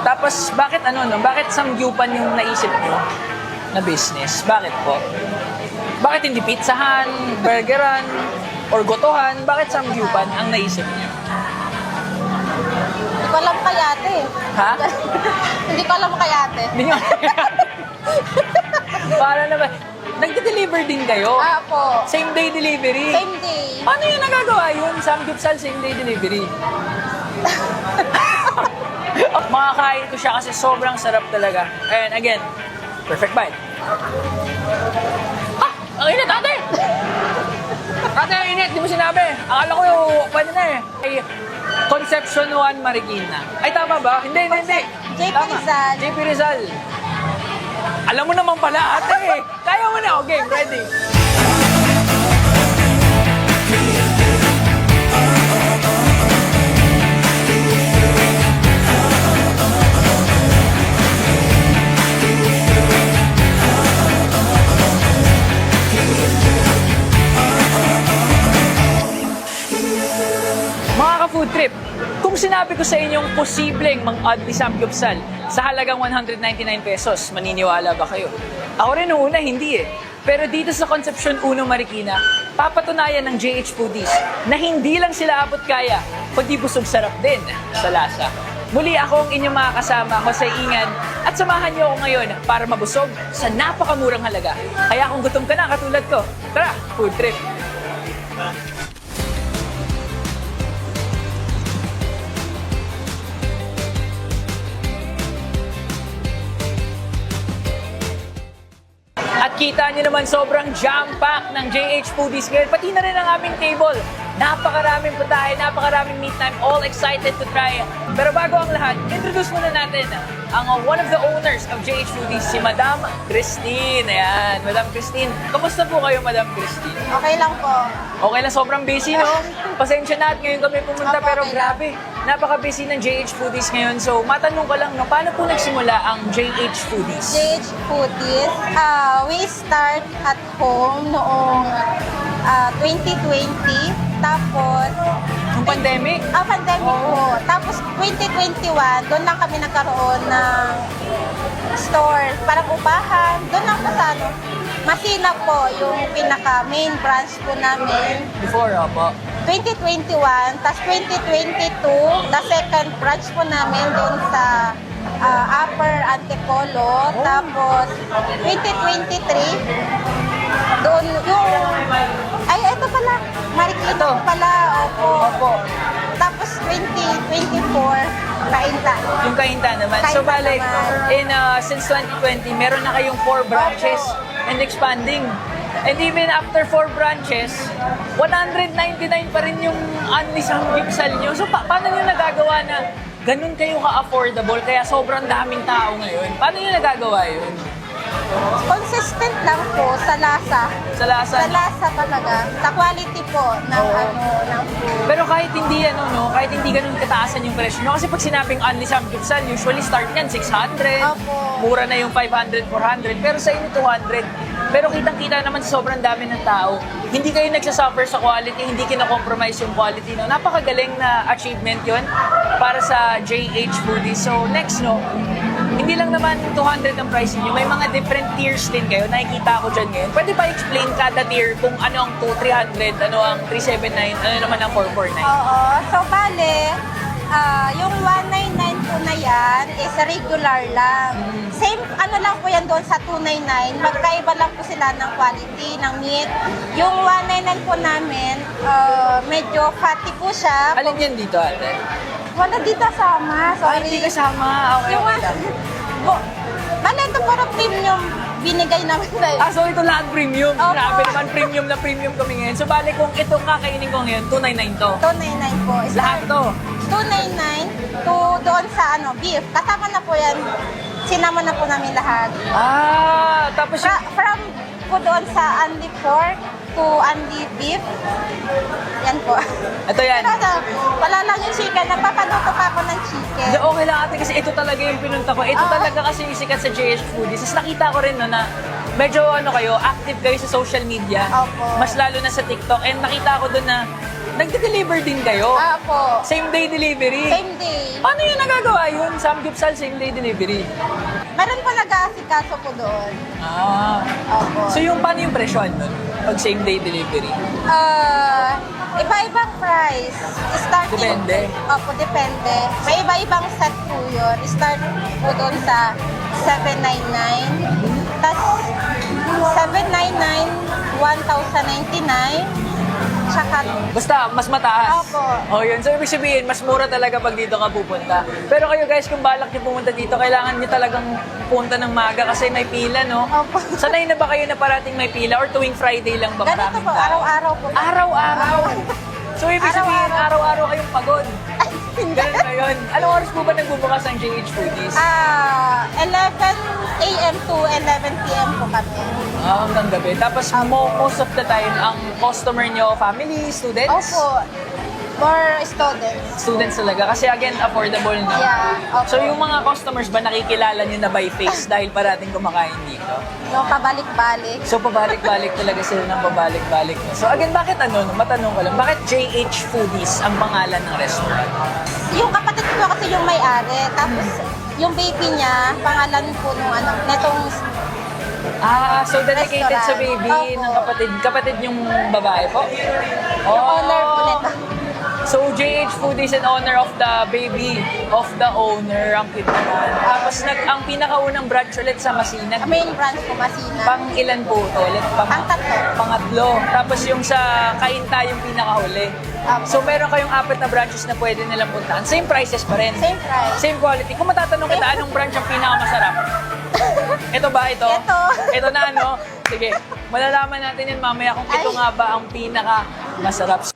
Tapos bakit ano no? Bakit samgyupan yung naisip nyo na business? Bakit po? Bakit hindi pizzahan, burgeran, or gotohan? Bakit samgyupan ang naisip nyo? Hindi ko alam kay ate. Ha? Hindi ko alam kay ate. Hindi nyo Para naman. Nagde-deliver din kayo? Po. Same day delivery? Same day. Paano yung nagagawa yun? Samgyupsal, same day delivery. Makakain ko siya kasi sobrang sarap talaga. And again, perfect bite. Ang init, ate! Ate, ang init, di mo sinabi. Akala ko yung pwede na eh. Ay, Concepcion 1 Marikina. Ay, tama ba? Hindi. JP Tama. Rizal. JP Rizal. Alam mo naman pala, ate. Kaya mo na. Okay, ready. Mga ka-food trip, kung sinabi ko sa inyong posibleng mang-add ni Samgyupsal sa halagang 199 pesos, maniniwala ba kayo? Ako rin noong una, hindi eh. Pero dito sa Concepcion 1 Marikina, papatunayan ng JH Foodies na hindi lang sila abot kaya, kundi busog sarap din sa lasa. Muli ako ang inyong mga kasama, Jose Ingan, at samahan niyo ako ngayon para mabusog sa napakamurang halaga. Kaya kung gutom ka na katulad ko, tara, food trip! At kita niyo naman sobrang jam-pack ng JH Foodies ngayon. Pati na rin ang aming table. Napakaraming putahe, napakaraming meet time. All excited to try. Pero bago ang lahat, introduce muna natin ang one of the owners of JH Foodies, si Madam Christine. Ayan, Madam Christine. Kamusta po kayo, Madam Christine? Okay lang po. Okay lang, sobrang busy, no? Pasensya na at ngayon kami pumunta, Opo, pero okay grabe. Napaka-busy ng JH Foodies ngayon. So, matanong ko lang, no, paano po nagsimula ang JH Foodies? JH Foodies, we start at home noong 2020. Tapos, Nung pandemic? pandemic po. Tapos 2021, doon lang kami nagkaroon ng store, parang upahan. Doon lang po sa Masina po, yung pinaka main branch po namin. Before, opo. 2021, tapos 2022, the second branch po namin doon sa Upper Antipolo. Tapos 2023, doon yung, ito pala, Marikina pala, opo. Tapos 2024, Kainta. Yung Kainta naman. So, Kainta bale, naman. since 2020, meron na kayong 4 branches and expanding. And even after 4 branches, 199 pa rin yung unli samgyupsal nyo. So, paano nyo nagagawa na ganun kayo ka-affordable kaya sobrang daming tao ngayon? Paano nyo nagagawa yun? Consistent lang po sa lasa. Sa lasa? Sa lasa talaga. Sa quality po ng ng food. Pero kahit hindi kahit hindi ganun kataasan yung presyo nyo, kasi pag sinabing unli samgyupsal, usually start yan 600. Opo. Mura na yung 500, 400. Pero sa inyo 200. Pero kitang-kita naman sa sobrang dami ng tao, hindi kayo nagsasuffer sa quality, hindi kina-compromise yung quality. No? Napakagaling na achievement yun para sa JH Foodies. So next, hindi lang naman 200 ang pricing nyo. May mga different tiers din kayo. Nakikita ko dyan ngayon. Pwede ba explain kada tier kung ano ang 300, ano ang 379, ano naman ang 449? Oo. So, bale, yung 199 po na yan is regular lang. Same, lang po yan doon sa 299. Magkaiba lang po sila ng quality, ng meat. Yung 199 po namin, medyo fatty po siya. Alin yan dito, ate? Wala dito sama, sorry. Hindi kasama. Okay, Yung okay lang. Bale, ito parang premium binigay namin dahil. So ito lahat premium. Opo. Grabe naman, premium na premium kami ngayon. So bale, kung itong kakainin ko ngayon, 299 to. 299 po. Lahat to. 299 to doon sa beef. Kasama na po yan. Sinama na po namin lahat. Tapos yung... From po doon sa Andy Pork to Andy Beef. Yan po. Ito yan. Pero wala lang yung chicken. Nagpapaluto pa ako ng chicken. Okay lang ate kasi ito talaga yung pinunta ko. Ito talaga kasi yung sikat sa JH Foodies. Tapos nakita ko rin na medyo active kayo sa social media. Opo. Mas lalo na sa TikTok. And nakita ko doon na Nagde-deliver din kayo? Apo. Same day delivery? Same day. Paano yung nagagawa yun? Samgyupsal, same day delivery? Meron po nag-aasikaso po doon. Ah. Opo. So yung paano yung presyon nun? Pag same day delivery? Iba-ibang price. Starting, Depende. Opo, depende. May iba-ibang set po yun. Start po doon sa 799. Tapos 799, 1,099. Tsaka, Basta, mas mataas. Opo. O yun. So, ibig sabihin, mas mura talaga pag dito ka pupunta. Pero kayo guys, kung balak niyo pumunta dito, kailangan niyo talagang pupunta ng maga kasi may pila, no? Opo. Sanay na ba kayo na parating may pila or tuwing Friday lang ba ganito maraming po, tao? araw-araw po. Araw-araw. So, ibig sabihin, Araw-araw. araw-araw kayong pagod. Ganun ba yun? Anong oras po ba nagbubukas ang JH Foodies? 11 a.m. to 11 p.m. po kami. Hanggang gabi. Tapos, most of the time, ang customer nyo, family, students? Opo. For students. Students talaga. Kasi again, affordable na. Yeah, opo. So yung mga customers ba nakikilala nyo na by face dahil parating kumakain dito? Yung pabalik-balik. So pabalik-balik talaga sila ng pabalik-balik. So again, bakit matanong ko lang, bakit JH Foodies ang pangalan ng restaurant? Yung kapatid ko kasi yung may-ari. Tapos yung baby niya, pangalan po nung netong So dedicated sa Restaurant. baby Opo. ng kapatid yung babae po? yung owner po nito. So, JH Foodies in honor of the baby of the owner, ang cute naman. Tapos, ang pinakaunang branch ulit sa Masinag. Main branch po, Masina. Pang ilan po ito ulit? Pang-tatlo. Pangatlo. Tapos yung sa Kainta yung pinakahuli. So, meron kayong 4 na branches na pwede nilang puntahan. Same prices pa rin. Same price. Same quality. Kung matatanong kita, anong branch ang pinakamasarap? Ito ba? Ito? Ito. Ito na, no? Sige. Malalaman natin yan mamaya kung ito Ay. nga ba ang pinakamasarap.